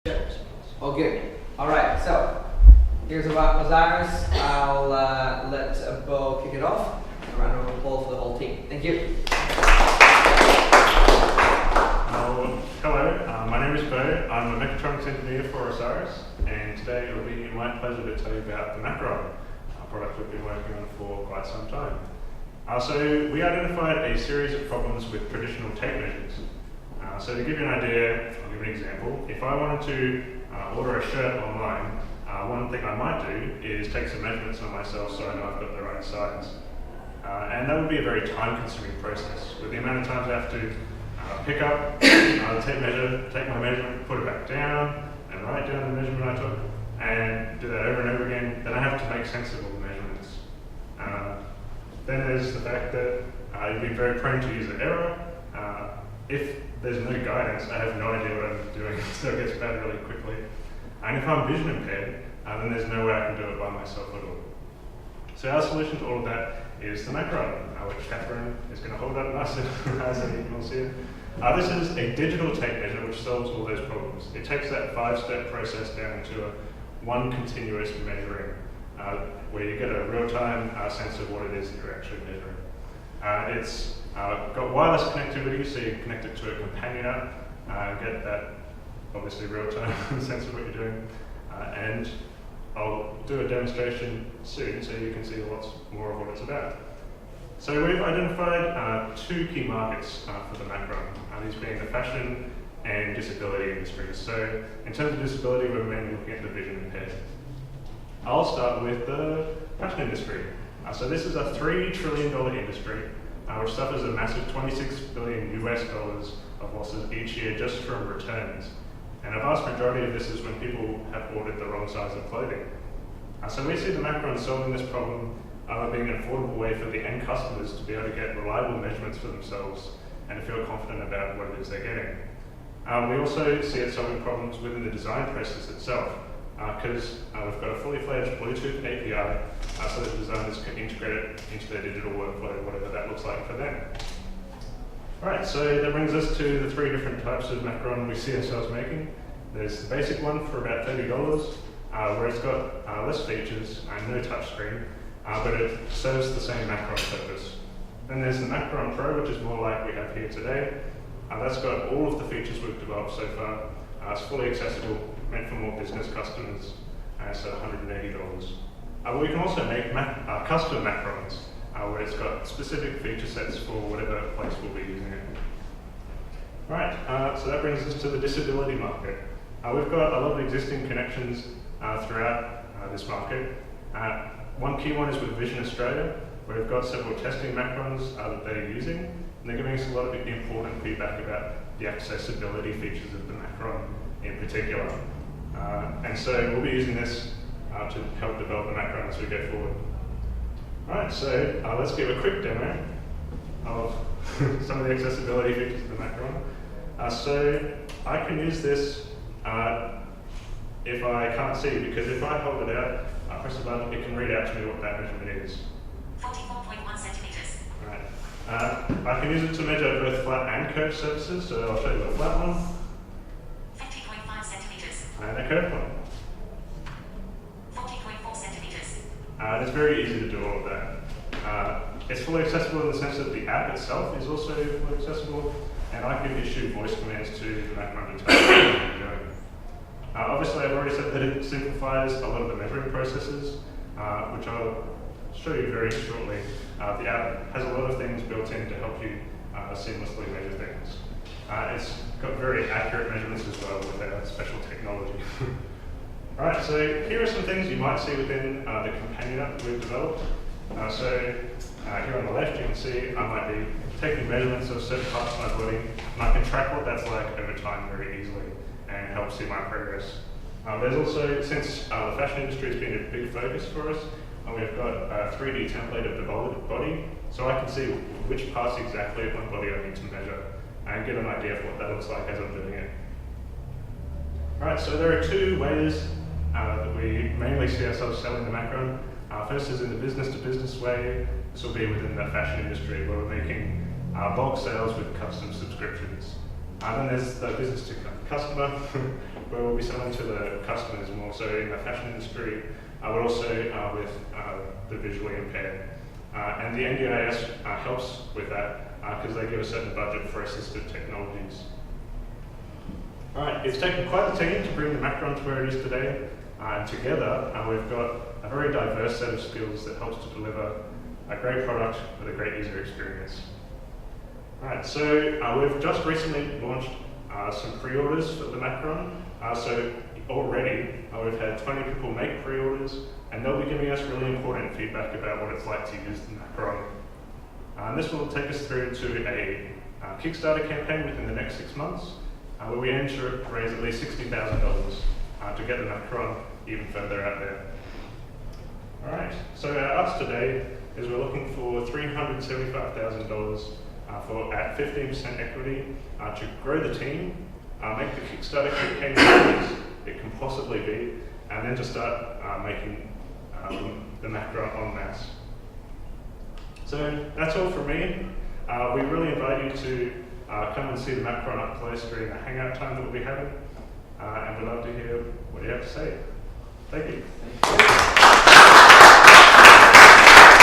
All good. All right, so here's about Osiris. I'll let Beau kick it off. A round of applause for the whole team. Thank you. Hello, my name is Beau. I'm a mechatronics engineer for Osiris, and today it will be my pleasure to tell you about the Macron, a product we've been working on for quite some time. So we identified a series of problems with traditional tape measures. So to give you an idea, I'll give you an example. If I wanted to order a shirt online, one thing I might do is take some measurements on myself so I know I've got the right size. And that would be a very time-consuming process. With the amount of times I have to pick up the tape measure, take my measurement, put it back down, and write down the measurement I took, and do that over and over again, then I have to make sense of all the measurements. Then there's the fact that you'd be very prone to user error. If there's no guidance, I have no idea what I'm doing, so it gets bad really quickly. And if I'm vision impaired, then there's no way I can do it by myself at all. So our solution to all of that is the Macron, which Catherine is going to hold up nice and you can see it. This is a digital tape measure which solves all those problems. It takes that 5-step process down into one continuous measuring, where you get a real-time sense of what it is that you're actually measuring. It's got wireless connectivity, so you can connect it to a companion app and get that obviously real-time sense of what you're doing. And I'll do a demonstration soon so you can see lots more of what it's about. So we've identified two key markets for the Macron, these being the fashion and disability industries. So in terms of disability, we're mainly looking at the vision impaired. I'll start with the fashion industry. So this is a $3 trillion industry which suffers a massive $26 billion US of losses each year just from returns. And a vast majority of this is when people have ordered the wrong size of clothing. So we see the Macron solving this problem being an affordable way for the end customers to be able to get reliable measurements for themselves and to feel confident about what it is they're getting. We also see it solving problems within the design process itself, because we've got a fully fledged Bluetooth API so that designers can integrate it into their digital workflow, whatever that looks like for them. Alright, so that brings us to the three different types of Macron we see ourselves making. There's the basic one for about $30, where it's got less features and no touchscreen, but it serves the same Macron purpose. Then there's the Macron Pro, which is more like we have here today. That's got all of the features we've developed so far. It's fully accessible, meant for more business customers, and it's at $180. We can also make custom Macrons, where it's got specific feature sets for whatever place we'll be using it. Right, so that brings us to the disability market. We've got a lot of existing connections throughout this market. One key one is with Vision Australia, where we've got several testing Macrons that they're using, and they're giving us a lot of important feedback about the accessibility features of the Macron in particular. And so we'll be using this to help develop the Macron as we go forward. Alright, so let's give a quick demo of some of the accessibility features of the Macron. So I can use this if I can't see, because if I hold it out, press the button, it can read out to me what that measurement is. 44.1 centimeters. Right. I can use it to measure both flat and curved surfaces, so I'll show you the flat one. 50.5 centimeters. And a curved one. 40.4 centimeters. It's very easy to do all of that. It's fully accessible in the sense that the app itself is also fully accessible, and I can issue voice commands to the Macron to tell me what I'm doing. Obviously, I've already said that it simplifies a lot of the measuring processes, which I'll show you very shortly. The app has a lot of things built in to help you seamlessly measure things. It's got very accurate measurements as well with our special technology. Alright, so here are some things you might see within the companion app that we've developed. Here on the left you can see I might be taking measurements of certain parts of my body, and I can track what that's like over time very easily and help see my progress. There's also, since the fashion industry has been a big focus for us, we've got a 3D template of the body, so I can see which parts exactly of my body I need to measure and get an idea of what that looks like as I'm doing it. Alright, so there are two ways that we mainly see ourselves selling the Macron. First is in the business-to-business way. This will be within the fashion industry, where we're making bulk sales with custom subscriptions. Then there's the business to customer, where we'll be selling to the customers more so in the fashion industry, but also with the visually impaired. And the NDIS helps with that because they give a certain budget for assistive technologies. Alright, it's taken quite the team to bring the Macron to where it is today, and together we've got a very diverse set of skills that helps to deliver a great product with a great user experience. Alright, so we've just recently launched some pre-orders for the Macron. So already we've had 20 people make pre-orders, and they'll be giving us really important feedback about what it's like to use the Macron. And this will take us through to a Kickstarter campaign within the next 6 months, where we aim to raise at least $60,000 to get the Macron even further out there. Alright, so our ask today is we're looking for $375,000 at 15% equity to grow the team, make the Kickstarter campaign as big as it can possibly be, and then to start making the Macron en masse. So that's all from me. We really invite you to come and see the Macron up close during the hangout time that we'll be having, and we'd love to hear what you have to say. Thank you.